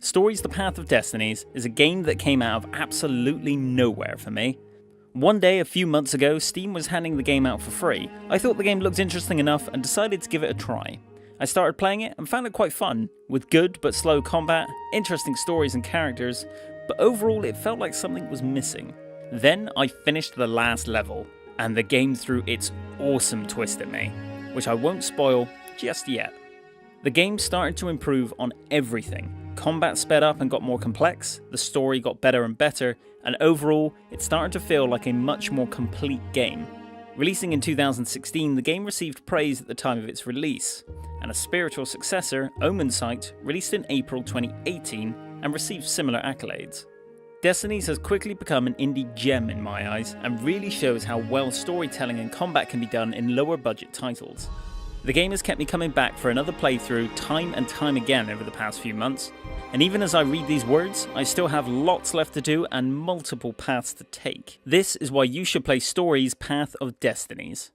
Stories The Path of Destinies is a game that came out of absolutely nowhere for me. One day a few months ago, Steam was handing the game out for free. I thought the game looked interesting enough and decided to give it a try. I started playing it and found it quite fun, with good but slow combat, interesting stories and characters, but overall it felt like something was missing. Then I finished the last level, and the game threw its awesome twist at me, which I won't spoil just yet. The game started to improve on everything. Combat sped up and got more complex, the story got better and better, and overall, it started to feel like a much more complete game. Releasing in 2016, the game received praise at the time of its release, and a spiritual successor, Omen Sight, released in April 2018 and received similar accolades. Destinies has quickly become an indie gem in my eyes, and really shows how well storytelling and combat can be done in lower budget titles. The game has kept me coming back for another playthrough time and time again over the past few months, and even as I read these words, I still have lots left to do and multiple paths to take. This is why you should play Stories Path of Destinies.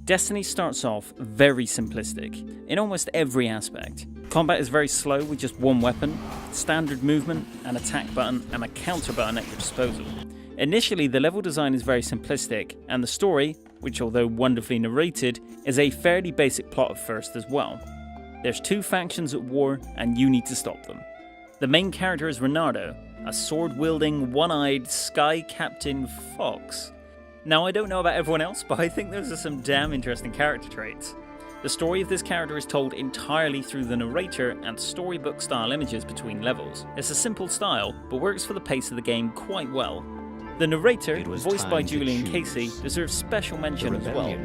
Destiny starts off very simplistic, in almost every aspect. Combat is very slow with just one weapon, standard movement, an attack button, and a counter button at your disposal. Initially, the level design is very simplistic, and the story, which although wonderfully narrated, is a fairly basic plot at first as well. There's two factions at war, and you need to stop them. The main character is Renardo, a sword-wielding, one-eyed Sky Captain Fox. Now, I don't know about everyone else, but I think those are some damn interesting character traits. The story of this character is told entirely through the narrator and storybook-style images between levels. It's a simple style, but works for the pace of the game quite well. The narrator, voiced by Julian Casey, deserves special mention as well.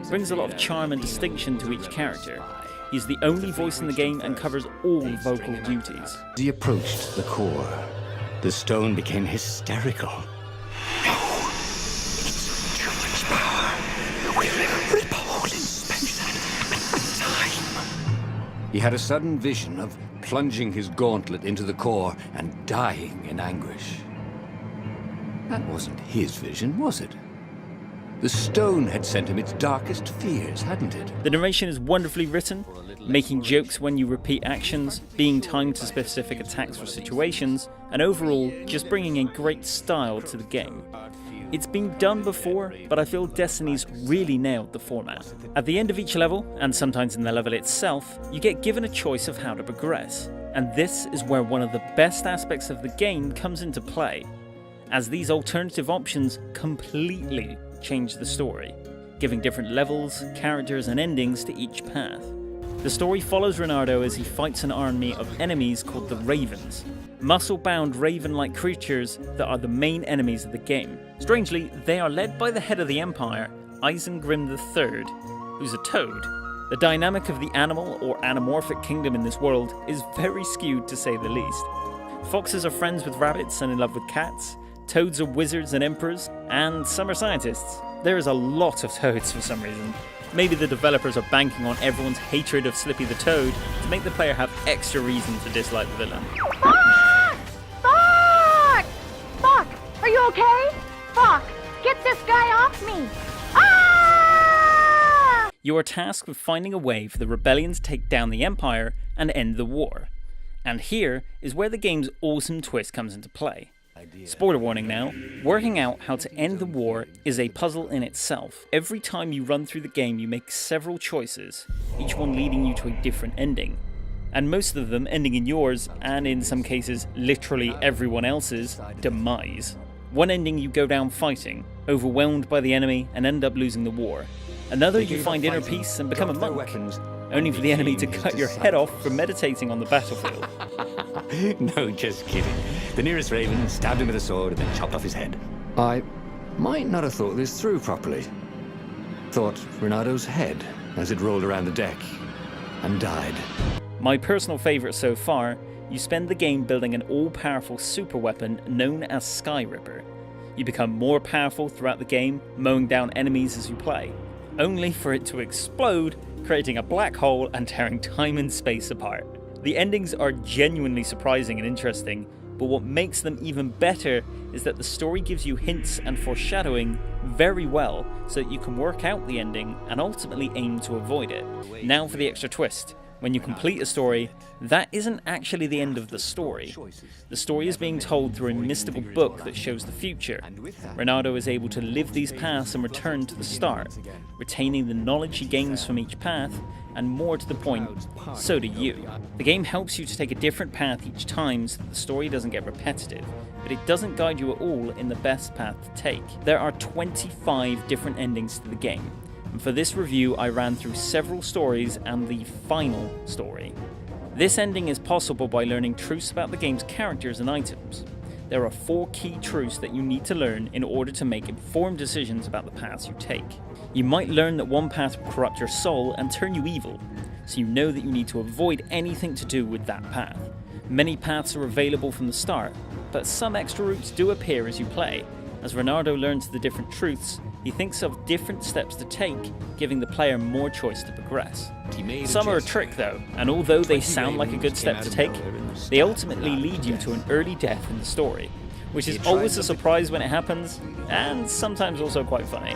Brings a lot of charm and distinction to each character. He's the only voice in the game and covers all vocal duties. As he approached the core, the stone became hysterical. He had a sudden vision of plunging his gauntlet into the core and dying in anguish. That wasn't his vision, was it? The stone had sent him its darkest fears, hadn't it? The narration is wonderfully written, making jokes when you repeat actions, being timed to specific attacks or situations, and overall, just bringing a great style to the game. It's been done before, but I feel Destiny's really nailed the format. At the end of each level, and sometimes in the level itself, you get given a choice of how to progress. And this is where one of the best aspects of the game comes into play, as these alternative options completely change the story, giving different levels, characters, and endings to each path. The story follows Renardo as he fights an army of enemies called the Ravens, muscle-bound raven-like creatures that are the main enemies of the game. Strangely, they are led by the head of the Empire, Isengrim III, who's a toad. The dynamic of the animal or anamorphic kingdom in this world is very skewed to say the least. Foxes are friends with rabbits and in love with cats, toads are wizards and emperors, and some are scientists. There is a lot of toads for some reason. Maybe the developers are banking on everyone's hatred of Slippy the Toad to make the player have extra reason to dislike the villain. Fuck! Fuck! Fuck! Are you okay? Fuck! Get this guy off me! Ah! You are tasked with finding a way for the rebellion to take down the Empire and end the war. And here is where the game's awesome twist comes into play. Spoiler warning now, working out how to end the war is a puzzle in itself. Every time you run through the game you make several choices, each one leading you to a different ending. And most of them ending in yours, and in some cases literally everyone else's, demise. One ending you go down fighting, overwhelmed by the enemy and end up losing the war. Another you find inner peace and become a monk, only for the enemy to cut your head off for meditating on the battlefield. No, just kidding. The nearest raven stabbed him with a sword and then chopped off his head. I might not have thought this through properly. Thought Renardo's head as it rolled around the deck and died. My personal favourite so far, you spend the game building an all-powerful super weapon known as Sky Ripper. You become more powerful throughout the game, mowing down enemies as you play, only for it to explode, creating a black hole and tearing time and space apart. The endings are genuinely surprising and interesting, but what makes them even better is that the story gives you hints and foreshadowing very well so that you can work out the ending and ultimately aim to avoid it. Now for the extra twist. When you complete a story, that isn't actually the end of the story. The story is being told through a mystical book that shows the future. Renato is able to live these paths and return to the start, retaining the knowledge he gains from each path, and more to the point, so do you. The game helps you to take a different path each time so that the story doesn't get repetitive, but it doesn't guide you at all in the best path to take. There are 25 different endings to the game, and for this review I ran through several stories and the final story. This ending is possible by learning truths about the game's characters and items. There are 4 key truths that you need to learn in order to make informed decisions about the paths you take. You might learn that one path will corrupt your soul and turn you evil, so you know that you need to avoid anything to do with that path. Many paths are available from the start, but some extra routes do appear as you play. As Renato learns the different truths, he thinks of different steps to take, giving the player more choice to progress. Some are a trick though, and although they sound like a good step to take, they ultimately lead you to an early death in the story, which is always a surprise when it happens, and sometimes also quite funny.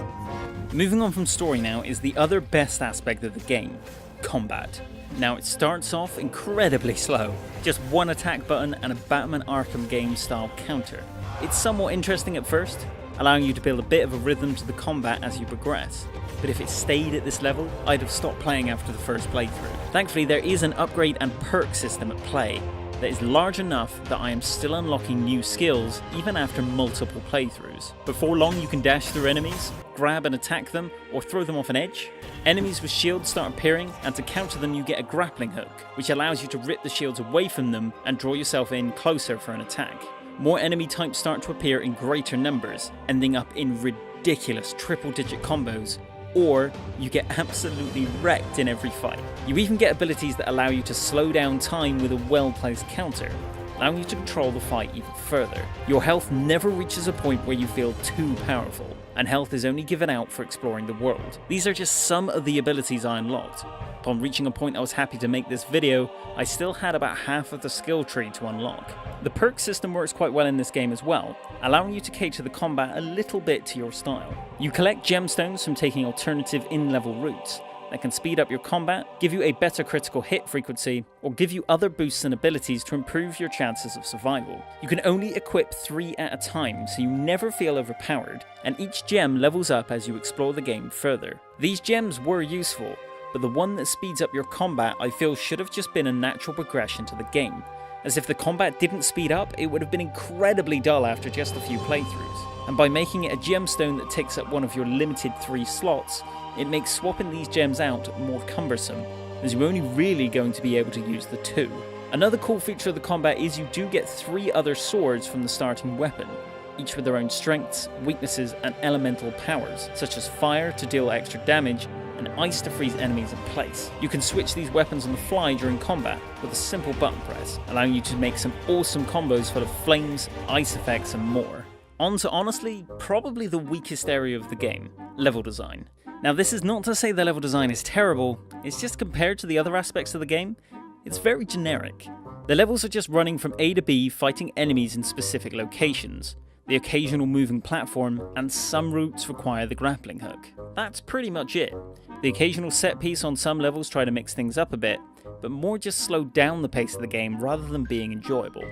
Moving on from story now is the other best aspect of the game, combat. Now it starts off incredibly slow, just one attack button and a Batman Arkham game style counter. It's somewhat interesting at first, allowing you to build a bit of a rhythm to the combat as you progress, but if it stayed at this level, I'd have stopped playing after the first playthrough. Thankfully there is an upgrade and perk system at play that is large enough that I am still unlocking new skills even after multiple playthroughs. Before long you can dash through enemies, grab and attack them, or throw them off an edge. Enemies with shields start appearing, and to counter them you get a grappling hook, which allows you to rip the shields away from them and draw yourself in closer for an attack. More enemy types start to appear in greater numbers, ending up in ridiculous triple-digit combos, or you get absolutely wrecked in every fight. You even get abilities that allow you to slow down time with a well-placed counter, allowing you to control the fight even further. Your health never reaches a point where you feel too powerful, and health is only given out for exploring the world. These are just some of the abilities I unlocked. Upon reaching a point I was happy to make this video, I still had about half of the skill tree to unlock. The perk system works quite well in this game as well, allowing you to cater the combat a little bit to your style. You collect gemstones from taking alternative in-level routes that can speed up your combat, give you a better critical hit frequency, or give you other boosts and abilities to improve your chances of survival. You can only equip 3 at a time, so you never feel overpowered, and each gem levels up as you explore the game further. These gems were useful, but the one that speeds up your combat I feel should have just been a natural progression to the game, as if the combat didn't speed up it would have been incredibly dull after just a few playthroughs. And by making it a gemstone that takes up one of your limited 3 slots, it makes swapping these gems out more cumbersome, as you're only really going to be able to use the 2. Another cool feature of the combat is you do get 3 other swords from the starting weapon, each with their own strengths, weaknesses and elemental powers, such as fire to deal extra damage, and ice to freeze enemies in place. You can switch these weapons on the fly during combat with a simple button press, allowing you to make some awesome combos full of flames, ice effects and more. On to honestly, probably the weakest area of the game, level design. Now this is not to say the level design is terrible, it's just compared to the other aspects of the game, it's very generic. The levels are just running from A to B fighting enemies in specific locations, the occasional moving platform, and some routes require the grappling hook. That's pretty much it. The occasional set piece on some levels try to mix things up a bit, but more just slow down the pace of the game rather than being enjoyable.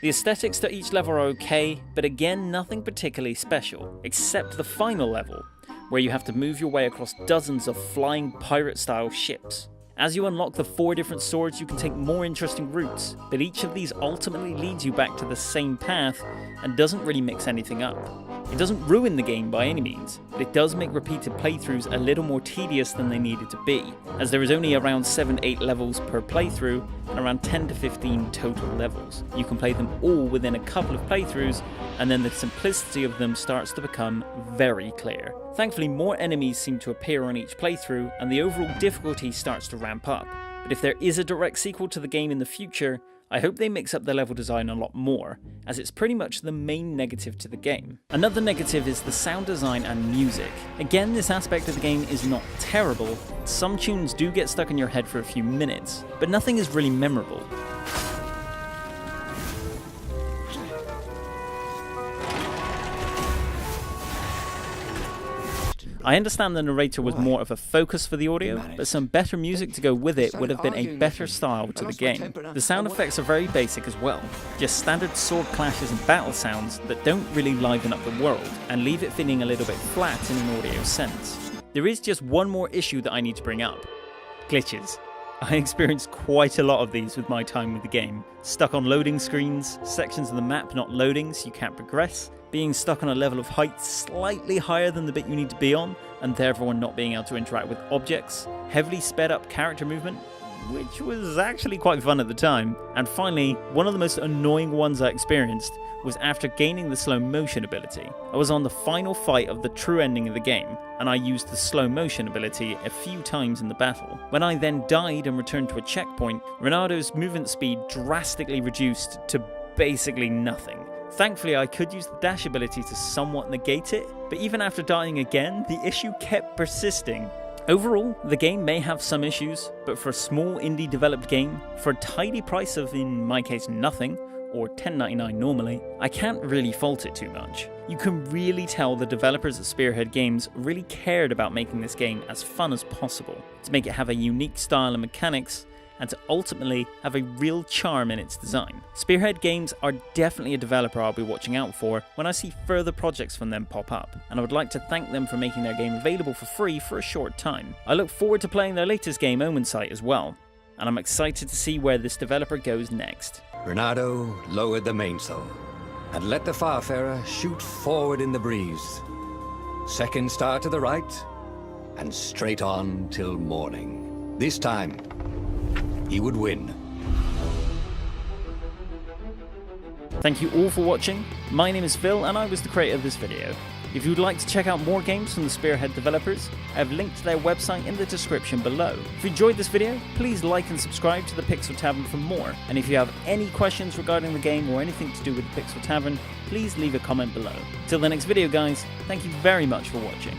The aesthetics to each level are okay, but again nothing particularly special, except the final level, where you have to move your way across dozens of flying pirate-style ships. As you unlock the 4 different swords, you can take more interesting routes, but each of these ultimately leads you back to the same path and doesn't really mix anything up. It doesn't ruin the game by any means, but it does make repeated playthroughs a little more tedious than they needed to be, as there is only around 7-8 levels per playthrough and around 10 to 15 total levels. You can play them all within a couple of playthroughs, and then the simplicity of them starts to become very clear. Thankfully, more enemies seem to appear on each playthrough, and the overall difficulty starts to ramp up. But if there is a direct sequel to the game in the future, I hope they mix up the level design a lot more, as it's pretty much the main negative to the game. Another negative is the sound design and music. Again, this aspect of the game is not terrible. Some tunes do get stuck in your head for a few minutes, but nothing is really memorable. I understand the narrator was more of a focus for the audio, but some better music to go with it would have been a better style to the game. The sound effects are very basic as well, just standard sword clashes and battle sounds that don't really liven up the world, and leave it feeling a little bit flat in an audio sense. There is just one more issue that I need to bring up. Glitches. I experienced quite a lot of these with my time with the game. Stuck on loading screens, sections of the map not loading so you can't progress, being stuck on a level of height slightly higher than the bit you need to be on, and therefore not being able to interact with objects, heavily sped up character movement, which was actually quite fun at the time, and finally, one of the most annoying ones I experienced was after gaining the slow motion ability. I was on the final fight of the true ending of the game, and I used the slow motion ability a few times in the battle. When I then died and returned to a checkpoint, Ronaldo's movement speed drastically reduced to basically nothing. Thankfully, I could use the dash ability to somewhat negate it, but even after dying again, the issue kept persisting. Overall, the game may have some issues, but for a small indie developed game, for a tidy price of, in my case, nothing, or $10.99 normally, I can't really fault it too much. You can really tell the developers at Spearhead Games really cared about making this game as fun as possible, to make it have a unique style and mechanics, and to ultimately have a real charm in its design. Spearhead Games are definitely a developer I'll be watching out for when I see further projects from them pop up, and I would like to thank them for making their game available for free for a short time. I look forward to playing their latest game, Omen Sight, as well, and I'm excited to see where this developer goes next. Renato lowered the mainsail and let the Farfarer shoot forward in the breeze. Second star to the right, and straight on till morning. This time, he would win. Thank you all for watching. My name is Phil, and I was the creator of this video. If you'd like to check out more games from the Spearhead developers, I have linked to their website in the description below. If you enjoyed this video, please like and subscribe to the Pixel Tavern for more. And if you have any questions regarding the game or anything to do with the Pixel Tavern, please leave a comment below. Till the next video, guys, thank you very much for watching.